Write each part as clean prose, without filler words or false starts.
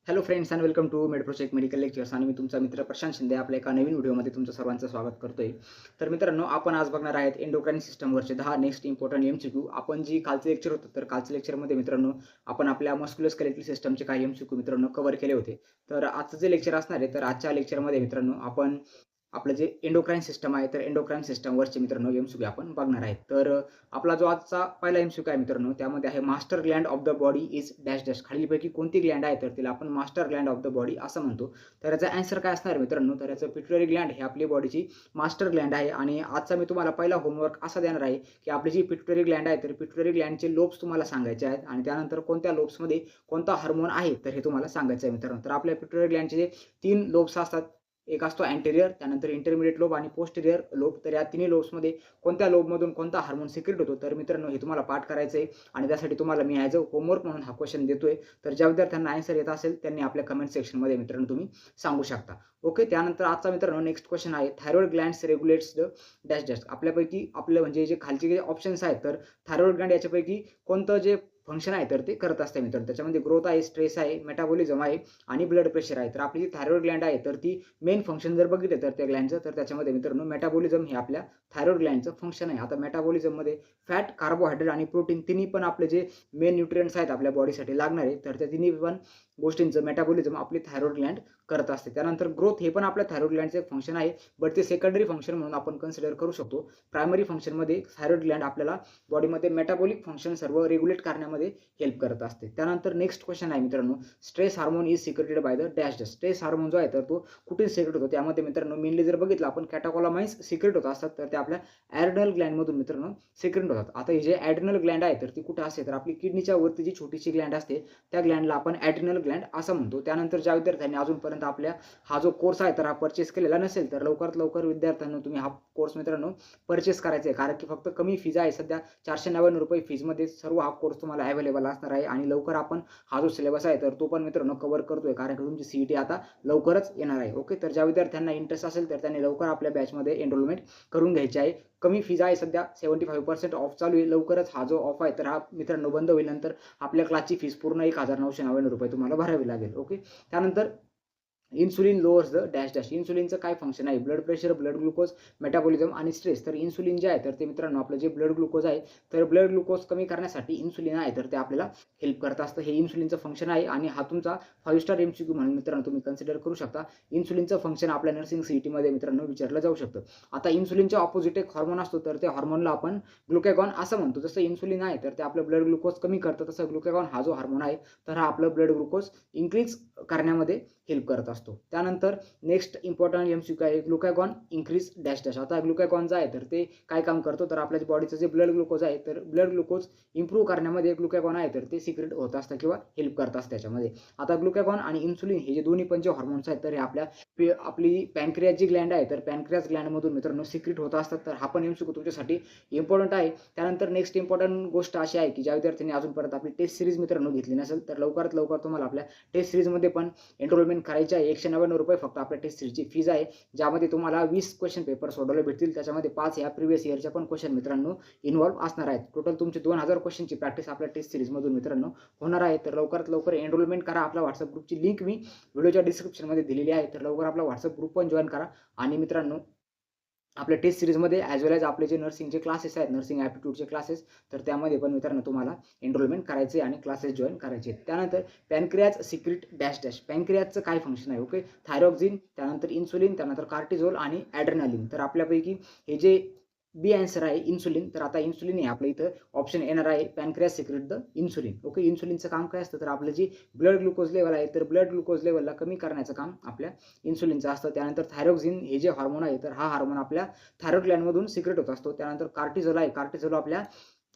Hello friends and welcome to MedProCheck medical lectures आणि मी तुमचा मित्र प्रशांत शिंदे आपल्या एका नवीन व्हिडिओमध्ये तुमचं सर्वांचं स्वागत करतोय. तर मित्रांनो, आपण आज बघणार आहेत एंडोक्राइन सिस्टमवरचे 10 नेक्स्ट इम्पॉर्टंट एमसीक्यू. आपण जी कालचं लेक्चर होतं, तर कालच्या लेक्चरमध्ये मित्रांनो आपण आपल्या मस्क्युलोस्केलेटल सिस्टमचे काही एमसीक्यू मित्रांनो कव्हर केले होते. तर आजचं जे लेक्चर असणार आहे, तर आजच्या लेक्चरमध्ये मित्रांनो आपण आपलं जे एंडोक्राइन सिस्टम आहे, तर एंडोक्राइन सिस्टमवरचे मित्रांनो एमसीक्यू आपण बघणार आहेत. तर आपला जो आजचा पहिला एमसीक्यू आहे मित्रांनो, त्यामध्ये आहे master Gland of the body is dash dash. खालीलपैकी कोणती ग्लँड आहे, तर तिला आपण master Gland of the body असं म्हणतो. तर याचा आन्सर काय असणार मित्रांनो, तर याचं पिट्युटरी ग्लँड हे आपली बॉडीची मास्टर ग्लँड आहे. आणि आजचा मी तुम्हाला पहिला होमवर्क असा देणार आहे, की आपली जी पिट्युटरी ग्लँड आहे, तर पिट्युटरी ग्लँडचे लोब्स तुम्हाला सांगायचे आहेत आणि त्यानंतर कोणत्या लोब्समध्ये कोणता हार्मोन आहे, तर हे तुम्हाला सांगायचं आहे मित्रांनो. तर आपल्या पिट्युटरी ग्लँडचे जे 3 लोब्स असतात, एक असतो अँटेरियर, त्यानंतर इंटरमिडिएट लोब आणि पोस्टेरियर लोब. तर या तिन्ही लोब्समध्ये कोणत्या लोबमधून कोणता हार्मोन सिक्रेट होतो, तर मित्रांनो हे तुम्हाला पाठ करायचं आहे आणि त्यासाठी तुम्हाला मी ॲज अ होमवर्क म्हणून हा क्वेश्चन देतोय. तर ज्या विद्यार्थ्यांना आन्सर येत असेल त्यांनी आपल्या कमेंट सेक्शनमध्ये मित्रांनो तुम्ही सांगू शकता. ओके. त्यानंतर आजचा मित्रांनो नेक्स्ट क्वेश्चन आहे thyroid glands रेग्युलेट्स the dash dash. आपल्यापैकी आपलं म्हणजे जे खालचे जे ऑप्शन्स आहेत, तर थायरॉइड ग्लँड याच्यापैकी कोणतं जे फंक्शन आहे तर ते करत असते मित्रांनो. त्याच्यामध्ये ग्रोथ आहे, स्ट्रेस आहे, मेटाबॉलिझम आहे आणि ब्लड प्रेशर आहे. तर आपली जी थायरॉइड ग्लँड आहे, तर ती मेन फंक्शन जर बघितलं तर त्या ग्लँडचं, तर त्याच्यामध्ये मित्रांनो मेटाबॉलिझम हे आपल्या थायरॉइड ग्लँडचं फंक्शन आहे. आता मेटाबॉलिझममध्ये फॅट, कार्बोहायड्रेट आणि प्रोटीन तिन्ही पण आपले जे मेन न्यूट्रिएंट्स आहेत आपल्या बॉडीसाठी लागणारे, तर त्या तिन्ही पण गोष्टींचं मेटाबॉलिझम आपली थायरॉइड ग्लँड करत असते. त्यानंतर ग्रोथ हे पण आपल्या थायरॉइड ग्लँडचं एक फंक्शन आहे, बट ते सेकंडरी फंक्शन म्हणून आपण कन्सिडर करू शकतो. प्रायमरी फंक्शनमध्ये थायरॉइड ग्लँड आपल्याला बॉडीमध्ये मेटाबॉलिक फंक्शन सर्व रेग्युलेट करण्यामध्ये हेल्प करत असते. त्यानंतर नेक्स्ट क्वेश्चन आहे मित्रांनो, stress hormone is secreted by the dash dash. Stress hormone जो आहे तर तो कुठे सिक्रेट होतो, त्यामध्ये मित्रांनो मेनली जर बघितलं आपण कॅटाकोलामाइन्स सिक्रेट होत असतात, तर ते आपल्या ॲड्रिनल ग्लँडमधून मित्रांनो सिक्रेट होतात. आता हे जे ॲड्रिनल ग्लँड आहे, तर ती कुठे असते, तर आपली किडनीच्या वरती जी छोटीशी ग्लँड असते त्या ग्लँडला आपण ॲड्रिनल ग्लँड असं म्हणतो. त्यानंतर ज्या विद्यार्थ्यांनी अजूनपर्यंत आपल्या हा जो कोर्स आहे तर हा परचेस केलेला नसेल, तर लवकरात लवकर विद्यार्थ्यांना तुम्ही हा कोर्स मित्रांनो परचेस करायचा आहे, कारण की फक्त कमी फीज आहे. सध्या ₹499 फीजमध्ये सर्व हा कोर्स तुम्हाला अवेलेबल असणार आहे आणि लवकर आपण हा जो सिलेबस आहे तर तो पण मित्रांनो कव्हर करतोय, कारण की तुमची सीईटी आता लवकरच येणार आहे. ओके. तर ज्या विद्यार्थ्यांना इंटरेस्ट असेल तर त्यांनी लवकर आपल्या बॅचमध्ये एनरोलमेंट करून घ्यायची आहे. कमी फीज आहे, सध्या 75% ऑफ चालू आहे. लवकरच हा जो ऑफ आहे तर हा मित्रांनो बंद होईल. नंतर आपल्या क्लासची फीस पूर्ण ₹1999 तुम्हाला भरावी लागेल. ओके. त्यानंतर insulin lowers the dash dash. इन्सुलिनचं काय फंक्शन आहे, blood pressure, blood glucose, metabolism आणि स्ट्रेस. तर इन्सुलिन जे आहे तर ते मित्रांनो आपलं जे ब्लड ग्लुकोज आहे, तर ब्लड ग्लुकोज कमी करण्यासाठी इन्सुलिन आहे तर ते आपल्याला हेल्प करत असतं. हे इन्सुलिनचं फंक्शन आहे आणि हा तुमचा 5 स्टार एमसीक्यू म्हणून मित्रांनो तुम्ही कन्सिडर करू शकता. इन्सुलिनचं फंक्शन आपल्या नर्सिंग सीईटीमध्ये मित्रांनो विचारलं जाऊ शकतं. आता इन्सुलिनच्या ऑपोजिट एक हार्मोन असतो, तर त्या हार्मोनला आपण ग्लुकॅगॉन असं म्हणतो. जसं इन्सुलिन आहे तर ते आपलं ब्लड ग्लुकोज कमी करतं, तसं ग्लुकॅगॉन हा जो हार्मोन आहे तर हा आपलं ब्लड ग्लुकोज इन्क्रीज करण्यामध्ये हेल्प करत असतो. त्यानंतर नेक्स्ट इम्पॉर्टंट एमसीक्यू आहे ग्लुकॅगॉन इन्क्रीज डॅश डॅश. आता ग्लुकॅगॉन जे आहे तर ते काय काम करतो, तर आपल्या बॉडीचं जे ब्लड ग्लुकोज आहे, तर ब्लड ग्लुकोज इम्प्रूव्ह करण्यामध्ये ग्लुकॅगॉन आहे तर ते सिक्रेट होत असतं किंवा हेल्प करत असतं त्याच्यामध्ये. आता ग्लुकॅगॉन आणि इन्सुलिन हे जे दोन्ही पण जे हॉर्मोन्स आहेत, तर हे आपल्या आपली पॅनक्रियास जी ग्लँड आहे, तर पॅनक्रियास ग्लँडमधून मित्रांनो सिक्रेट होत असतात. तर हा पण एमसीक्यू तुमच्यासाठी इम्पॉर्टंट आहे. त्यानंतर नेक्स्ट इम्पॉर्टंट गोष्ट अशी आहे, की ज्या विद्यार्थ्यांनी अजूनपर्यंत आपली टेस्ट सिरीज मित्रांनो घेतली नसेल, तर लवकरात लवकर तुम्हाला आपल्या टेस्ट सिरीजमध्ये पण एनरोलमेंट करायची आहे. ₹199 फक्त आपल्या टेस्ट सीरीजची फीज आहे, ज्यामध्ये तुम्हाला 20 क्वेश्चन पेपर सोडवले भेटतील. त्याच्यामध्ये 5 या प्रिव्हियस इयरच्या पण क्वेश्चन मित्रांनो इन्व्हॉल्व असणार आहेत. टोटल तुमचे 2000 क्वेश्चनची प्रॅक्टिस आपल्या टेस्ट सीरीजमधून मित्रांनो होणार आहे. तर लवकरात लवकर एनरोलमेंट करा. आपल्या व्हॉट्सअप ग्रुपची लिंक मी व्हिडिओच्या डिस्क्रिप्शनमध्ये दिलेली आहे. तर लवकर आपला व्हॉट्सअप ग्रुप पण जॉईन करा आणि मित्रांनो आपल्या टेस्ट सीरीजमध्ये ॲज वेल ॲज आपले जे नर्सिंगचे क्लासेस आहेत, नर्सिंग ॲप्टिट्यूडचे क्लासेस, तर त्यामध्ये पण मित्रांनो तुम्हाला एनरोलमेंट करायचे आणि क्लासेस जॉईन करायचे आहेत. त्यानंतर पॅनक्रियाज सिक्रेट डॅश डॅश. पॅनक्रियाजचं काय फंक्शन आहे, ओके. थायरॉक्सिन, त्यानंतर इन्सुलिन, त्यानंतर कार्टिझोल आणि ॲड्रेनालिन. तर आपल्यापैकी हे जे बी आन्सर आहे इन्सुलिन. तर आता इन्सुलिन आहे आपल्या इथं ऑप्शन येणार आहे pancreas secrete the insulin. Okay. इन्सुलिनचं काम काय असतं, तर आपलं जी ब्लड ग्लुकोज लेवल आहे, तर ब्लड ग्लुकोज लेवलला कमी करण्याचं काम आपल्या इन्सुलिनचं असतं. त्यानंतर थायरॉक्सिन हे जे हार्मोन आहे, तर हा हार्मोन आपल्या थायरॉइड ग्लँडमधून सिक्रेट होत असतो. त्यानंतर कार्टिझोल आहे,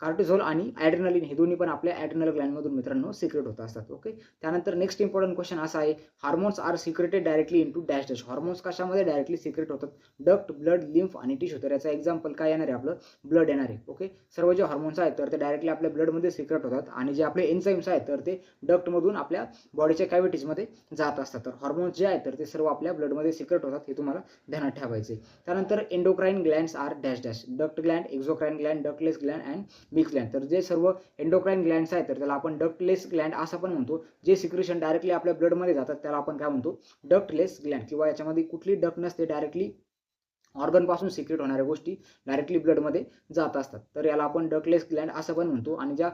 कार्टिझोल आणि ॲड्रेनालिन हे दोन्ही पण आपल्या ॲड्रिनल ग्लँडमधून मित्रांनो सिक्रेट होत असतात. ओके. त्यानंतर नेक्स्ट इम्पॉर्टंट क्वेश्चन असा आहे, hormones are secreted directly into dash dash. Hormones कशामध्ये डायरेक्टली सिक्रेट होतात, डक्ट, ब्लड, लिम्फ आणि टिश्यू. तर याचा एक्झाम्पल काय येणार आहे, आपलं ब्लड येणार आहे. ओके. सर्व जे हार्मोन्स आहेत तर ते डायरेक्टली आपल्या ब्लडमध्ये सिक्रेट होतात आणि जे आपले एन्झाईम्स आहेत तर ते डक्टमधून आपल्या बॉडीच्या कॅव्हिटीजमध्ये जात असतात. तर हार्मोन्स जे आहेत तर ते सर्व आपल्या ब्लडमध्ये सिक्रेट होतात, हे तुम्हाला ध्यानात ठेवायचे. त्यानंतर endocrine glands are dash dash. Duct gland, exocrine gland, ductless gland and mix gland. तर जे सर्व एंडोक्राइन ग्लँड्स आहेत तर त्याला आपण डक्टलेस ग्लँड असं पण म्हणतो. जे सिक्रेशन डायरेक्टली आपल्या ब्लडमध्ये जातात त्याला आपण काय म्हणतो, डक्टलेस ग्लँड. किंवा याच्यामध्ये कुठली डक्ट नसते, डायरेक्टली ऑर्गनपासून सिक्रेट होणाऱ्या गोष्टी डायरेक्टली ब्लडमध्ये जात असतात. तर याला आपण डक्टलेस ग्लँड असं पण म्हणतो. आणि ज्या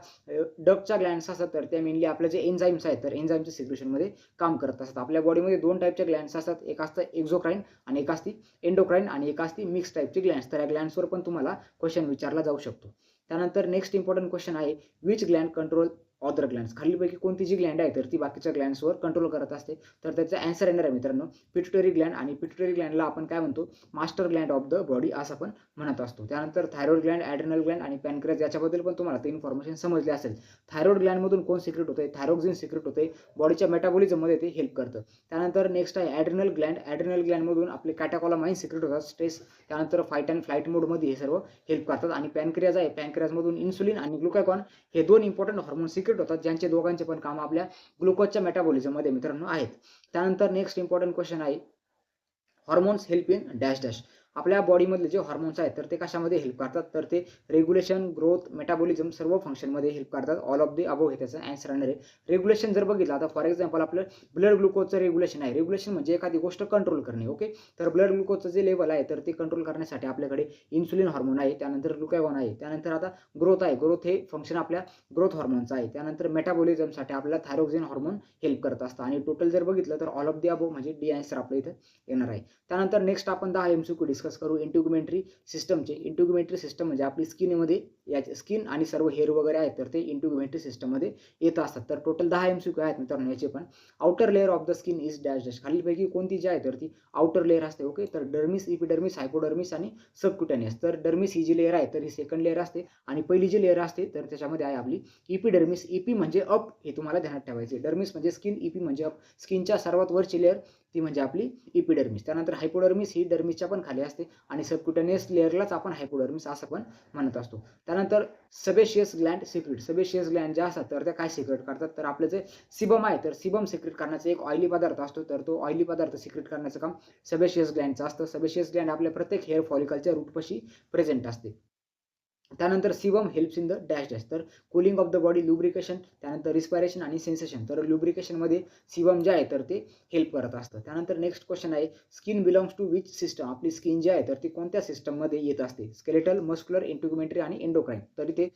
डक्टच्या ग्लँड्स असतात तर त्या मेनली आपले जे एन्झाईम्स आहेत तर एन्झाईमच्या सिक्रेशनमध्ये काम करत असतात. आपल्या बॉडीमध्ये 2 टाईपच्या ग्लँड्स असतात. एक असतं एक्झोक्राइन आणि एक असती एंडोक्राइन आणि एक असती मिक्स टाईपची ग्लँड्स. तर या ग्लँड्सवर पण तुम्हाला क्वेश्चन विचारला जाऊ शकतो. त्यानंतर नेक्स्ट इम्पॉर्टंट क्वेश्चन आहे, which Gland control other glands. खालीलपैकी कोणती जी ग्लँड आहे तर ती बाकीच्या ग्लँड्सवर कंट्रोल करत असते. तर त्याचा आन्सर येणार आहे मित्रांनो पिट्युटरी ग्लँड. आणि पिट्युटरी ग्लँडला आपण काय म्हणतो, master Gland of the body असं पण म्हणत असतो. त्यानंतर थायरॉइड ग्लँड, ॲड्रिनल ग्लँड आणि पॅनक्रियास याच्याबद्दल पण तुम्हाला ते इन्फॉर्मेशन समजली असेल. थायरॉइड ग्लँडमधून कोण सिक्रेट होते, थायरॉक्सिन सिक्रेट होते, बॉडीच्या मेटाबॉलिझममध्ये ते हेल्प करतं. त्यानंतर नेक्स्ट आहे ॲड्रिनल ग्लँड. ॲड्रिनल ग्लँडमधून आपले कॅटाकोलामाइन सिक्रेट होतात, स्ट्रेस त्यानंतर फाईट अँड फ्लाईट मोडमध्ये हे सर्व हेल्प करतात. आणि पॅनक्रियाज आहे, पॅनक्रियाजमधून इन्सुलिन आणि ग्लुकागॉन हे 2 इम्पॉर्टंट हार्मोन सिक्रेट होतात, ज्यांचे दोघांचे पण काम आपल्या ग्लुकोजच्या मेटाबॉलिझममध्ये मित्रांनो आहेत. त्यानंतर नेक्स्ट इम्पॉर्टंट क्वेश्चन आहे, hormones help in dash dash. आपल्या बॉडीमधले जे हॉर्मोन्स आहेत तर ते कशामध्ये हेल्प करतात, तर ते रेग्युलेशन, ग्रोथ, मेटाबॉलिझम सर्व फंक्शनमध्ये हेल्प करतात. ऑल ऑफ दी अबोव हे त्याचं आन्सर राहणार आहे. रेग्युलेशन जर बघितलं आता फॉर एक्झाम्पल आपलं ब्लड ग्लुकोजचं रेग्युलेशन आहे. रेग्युलेशन म्हणजे एखादी गोष्ट कंट्रोल करणे. ओके, तर ब्लड ग्लुकोजचं जे लेवल आहे तर ते कंट्रोल करण्यासाठी आपल्याकडे इन्सुलिन हॉर्मोन आहे, त्यानंतर ग्लुकागॉन आहे, त्यानंतर आता ग्रोथ आहे. ग्रोथ हे फंक्शन आपल्या ग्रोथ हॉर्मोनचं आहे. त्यानंतर मेटाबॉलिझमसाठी आपल्याला थायरॉक्सिन हॉर्मोन हेल्प करत असतं. आणि टोटल जर बघितलं तर ऑल ऑफ दी अबोव म्हणजे डी आन्सर आपल्या इथं येणार आहे. त्यानंतर नेक्स्ट आपण 10 MCQ डिस्कस करू इंटिग्युमेंटरी सिस्टमचे. इंटिग्युमेंटरी सिस्टम म्हणजे आपली स्किनमध्ये याचे स्किन आणि सर्व हेअर वगैरे आहेत तर ते इंटिग्युमेंटरी सिस्टममध्ये येत असतात. तर टोटल 10 MCQ आहेत मित्रांनो याचे पण. Outer layer of the skin is dash dash. खालीलपैकी कोणती जी आहे तर ती आउटर लेअर असते. ओके, तर डर्मिस, इपिडर्मिस, हायपोडर्मिस आणि सबक्युटेनियस. तर डर्मिस ही जी लेअर आहे तर ही सेकंड लेअर असते आणि पहिली जी लेअर असते तर त्याच्यामध्ये आहे आपली इपिडर्मिस. इपी म्हणजे अप हे तुम्हाला ध्यानात ठेवायचे. डर्मिस म्हणजे स्किन, इपी म्हणजे अप. स्किनच्या सर्वात वरची लेअर ती म्हणजे आपली इपिडर्मिस. त्यानंतर हायपोडर्मिस ही डर्मिसच्या पण खाली असते आणि सबक्युटेनियस लेअरलाच आपण हायपोडर्मिस असं पण म्हणत असतो. त्यानंतर sebaceous gland secrete. Sebaceous gland ज्या असतात तर त्या काय सिक्रेट करतात, तर आपलं जे सिबम आहे तर सिबम सिक्रेट करण्याचा एक ऑइली पदार्थ असतो, तर तो ऑइली पदार्थ सिक्रेट करण्याचं काम सेबेशियस ग्लँडचं असतं. सेबेशियस ग्लँड आपल्या प्रत्येक हेअर फॉलिकलच्या रूटपाशी प्रेझेंट असते. त्यानंतर sebum helps in the dash dash. तर cooling off the body, lubrication, त्यानंतर रिस्पायरेशन आणि सेन्सेशन. तर लुब्रिकेशनमध्ये सिबम जे आहे तर ते हेल्प करत असतं. त्यानंतर नेक्स्ट क्वेश्चन आहे, skin belongs to which system. आपली स्किन जी आहे तर ती कोणत्या सिस्टममध्ये येत असते, स्केलेटल, मस्क्युलर, इंटिग्युमेंटरी आणि एंडोक्राइन. तरी ते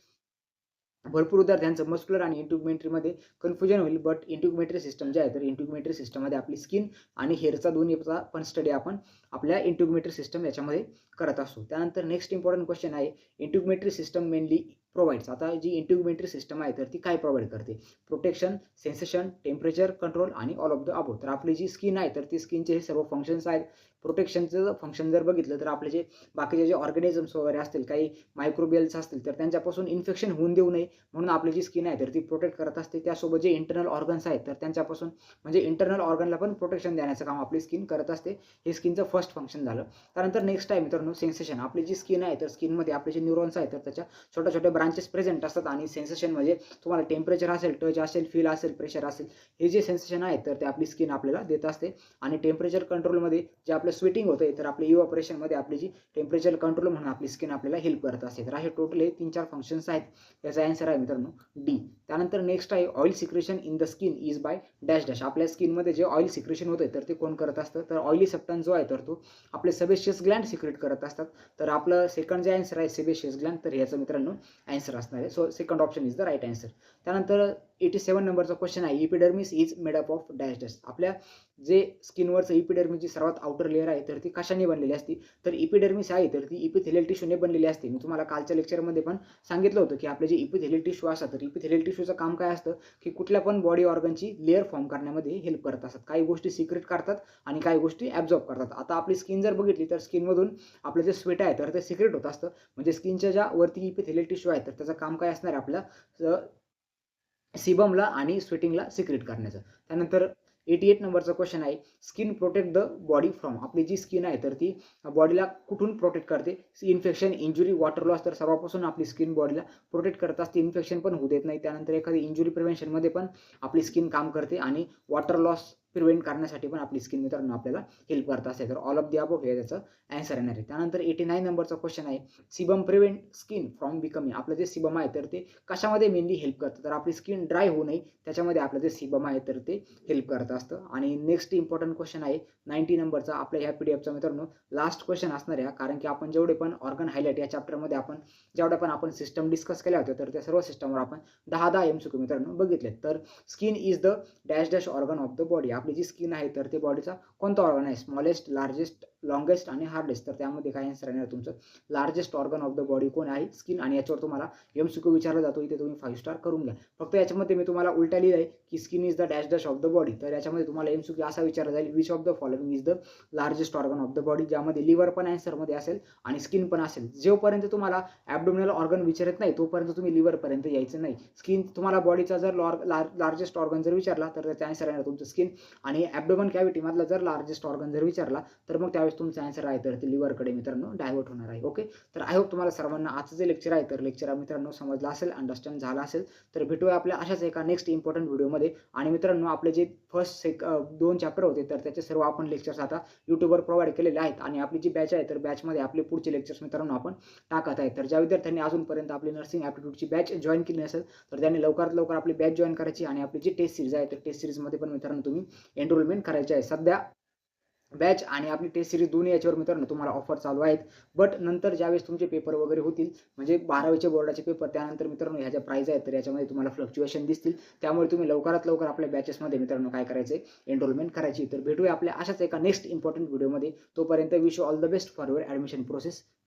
भरपूर विद्यार्थ्यांचं मस्क्युलर आणि इंटिग्युमेंटरीमध्ये कन्फ्युजन होईल. बट इंटिग्युमेंटरी सिस्टम जे आहे तर इंटिग्युमेंटरी सिस्टममध्ये आपली स्किन आणि हेअरचा दोन्हीचा पण स्टडी आपण आपल्या इंटिग्युमेंटरी सिस्टम याच्यामध्ये करत असतो. त्यानंतर नेक्स्ट इम्पॉर्टंट क्वेश्चन आहे, इंटिग्युमेंटरी सिस्टम मेनली प्रोव्हाइड्स. आता जी इंटिग्युमेंटरी सिस्टम आहे तर ती काय प्रोव्हाइड करते, प्रोटेक्शन, सेन्सेशन, टेम्परेचर कंट्रोल आणि ऑल ऑफ द अबोव. तर आपली जी स्किन आहे तर ती स्किनचे हे सर्व फंक्शन्स आहेत. प्रोटेक्शनचं फंक्शन जर बघितलं तर आपले जे बाकीचे जे ऑर्गॅनिझम्स वगैरे असतील, काही मायक्रोबियल्स असतील तर त्यांच्यापासून इन्फेक्शन होऊन देऊ नये म्हणून आपली जी स्किन आहे तर ती प्रोटेक्ट करत असते. त्यासोबत जे इंटरनल ऑर्गन्स आहेत तर त्यांच्यापासून म्हणजे इंटरनल ऑर्गनला पण प्रोटेक्शन देण्याचं काम आपली स्किन करत असते. हे स्किनचं फर्स्ट फंक्शन झालं. त्यानंतर नेक्स्ट आहे मित्रांनो सेन्सेशन. आपली जी स्किन आहे तर स्किनमध्ये आपले जे न्यूरॉन्स आहेत तर त्याच्या छोट्या छोट्या ब्रांचेस प्रेझेंट असतात. आणि सेन्सेशन म्हणजे तुम्हाला टेम्परेचर असेल, टच असेल, फील असेल, प्रेशर असेल, हे जे सेन्सेशन आहे तर ते आपली स्किन आपल्याला देत असते. आणि टेम्परेचर कंट्रोलमध्ये जे आपलं स्वेटिंग होतं तर आपली इव्हॅपोरेशनमध्ये आपली जी टेम्परेचर कंट्रोल म्हणून आपली स्किन आपल्याला हेल्प करत असते. तर हे टोटल हे 3-4 फंक्शन्स आहेत. याचा आन्सर आहे मित्रांनो डी. त्यानंतर नेक्स्ट आहे, oil secretion in the skin is by dash dash. आपल्या स्किनमध्ये जे ऑइल सिक्रेशन होतं तर ते कोण करत असतं, तर ऑइली सबस्टन्स जो आहे तर तो आपले सेबेशियस ग्लँड सिक्रेट करत असतात. तर आपलं सेकंड जे आन्सर आहे सेबेशियस ग्लँड, तर याचं मित्रांनो आन्सर असणार आहे. So second option is the right answer. त्यानंतर 87 नंबरचा क्वेश्चन आहे, epidermis is made up of dash dash. आपल्या जे स्किनवरचं इपिडर्मिसची सर्वात आउटर लेअर आहे तर ती कशाने बनलेली असते, तर इपिडर्मिस आहे तर ती इपिथेलियल टिश्यूने बनलेली असते. मी तुम्हाला कालच्या लेक्चरमध्ये पण सांगितलं होतं की आपले जे इपिथेलियल टिश्यू असतात तर इपिथेलियल टिश्यूचं काम काय असतं की कुठल्या पण बॉडी ऑर्गनची लेअर फॉर्म करण्यामध्ये हेल्प करत असतात. काही गोष्टी सिक्रेट करतात आणि काही गोष्टी ॲब्झॉर्ब करतात. आता आपली स्किन जर बघितली तर स्किनमधून आपलं जे स्वेट आहे तर ते सिक्रेट होत असतं. म्हणजे स्किनच्या ज्या वरती इपिथेलियल टिश्यू आहे तर त्याचं काम काय असणार आहे, आपल्या सिबमला आणि स्वेटिंगला सिक्रेट करण्याचं. त्यानंतर 88 नंबरचा क्वेश्चन आहे, skin protect the body from. आपली जी स्किन आहे तर ती बॉडीला कुठून प्रोटेक्ट करते, इन्फेक्शन, इंजुरी, वॉटर लॉस. तर सर्वांपासून आपली स्किन बॉडीला प्रोटेक्ट करत असते, इन्फेक्शन पण होऊ देत नाही. त्यानंतर एखादी इंजुरी प्रिव्हेन्शनमध्ये पण आपली स्किन काम करते आणि वॉटर लॉस प्रिव्हेंट करण्यासाठी पण आपली स्किन मित्रांनो आपल्याला हेल्प करत असते. तर ऑल ऑफ दी अबोव्ह हे त्याचं आन्सर येणार आहे. त्यानंतर 89 नंबरचा क्वेश्चन आहे, sebum prevent skin from becoming. आपलं जे सिबम आहे तर ते कशामध्ये मेनली हेल्प करतं, तर आपली स्किन ड्राय होऊ नये त्याच्यामध्ये आपलं जे सिबम आहे तर ते हेल्प करत असतं. आणि नेक्स्ट इम्पॉर्टंट क्वेश्चन आहे 90 नंबरचा आपल्या ह्या PDF मित्रांनो लास्ट क्वेश्चन असणार आहे, कारण की आपण जेवढे पण ऑर्गन हायलाइट या चॅप्टरमध्ये आपण जेवढ्या पण आपण सिस्टम डिस्कस केल्या होत्या तर त्या सर्व सिस्टमवर आपण 10 MCQ मित्रांनो बघितले. तर skin is the dash dash organ of the body. आपली जी स्किन आहे तर ते बॉडीचा कोणता ऑर्गन आहे, स्मॉलेस्ट, लार्जेस्ट, लॉंगेस्ट आणि हार्डेस्ट. तर त्यामध्ये काय आन्सर येणार तुमचं, largest organ of the body कोण आहे, स्किन. आणि याच्यावर तुम्हाला MCQ विचारला जातो, इथे तुम्ही 5 स्टार करून घ्या. फक्त याच्यामध्ये मी तुम्हाला उलटा लिहिलं आहे की skin is the dash dash of the body. तर याच्यामध्ये तुम्हाला MCQ असा विचारला जाईल, which of the following is the largest organ of the body, ज्यामध्ये लिव्हर पण आन्सरमध्ये असेल आणि स्किन पण असेल. जोपर्यंत तुम्हाला ॲब्डोमिनल ऑर्गन विचारत नाही तोपर्यंत तुम्ही लिव्हरपर्यंत यायचं नाही. स्किन तुम्हाला बॉडीचा जर लार्जेस्ट ऑर्गन जर विचारला तर त्याचा आन्सर आहे तुमचं स्किन. आणि ॲब्डोमन कॅव्हिटीमधला जर लार्जेस्ट ऑर्गन जर विचारला तर मग त्यावेळेस तुमचा आन्सर आहे तर ते लिव्हरकडे मित्रांनो डायव्हर्ट होणार आहे. ओके, तर आय होप तुम्हाला सर्वांना आजचं जे लेक्चर आहे तर लेक्चर मित्रांनो समजला असेल, अंडरस्टँड झाला असेल. तर भेटूया आपल्या अशाच एका नेक्स्ट इम्पॉर्टंट व्हिडिओमध्ये. आणि मित्रांनो आपले जे फर्स्ट 2 चॅप्टर होते तर त्याचे सर्व आपण लेक्चर्स आता यूट्यूबवर प्रोव्हाइड केलेले आहेत. आणि आपली जी बॅच आहे तर बॅचमध्ये आपले पुढचे लेक्चर्स मित्रांनो आपण टाकत आहे. तर ज्या विद्यार्थ्यांनी अजूनपर्यंत आपली नर्सिंग ॲप्टिट्यूडची बॅच जॉईन केली नसेल तर त्यांनी लवकरात लवकर आपली बॅच जॉईन करायची. आणि आपली जी टेस्ट सिरीज आहे तर टेस्ट सिरीजमध्ये पण मित्रांनो तुम्ही एनरोलमेंट करायची आहे. सध्या बॅच आणि आपली टेस्ट सिरीज दोन्ही याच्यावर मित्रांनो तुम्हाला ऑफर चालू आहेत. बट नंतर ज्यावेळेस तुमचे पेपर वगैरे होतील, म्हणजे 12वीचे बोर्डाचे पेपर, त्यानंतर मित्रांनो ह्या ज्या प्राईज आहेत तर याच्यामध्ये तुम्हाला फ्लक्च्युएशन दिसतील. त्यामुळे तुम्ही लवकरात लवकर आपल्या बॅचेसमध्ये मित्रांनो काय करायचे, एनरोलमेंट करायची. तर भेटूया आपल्या अशाच एका नेक्स्ट इम्पॉर्टंट व्हिडिओमध्ये. तोपर्यंत wish you all the best for your admission process.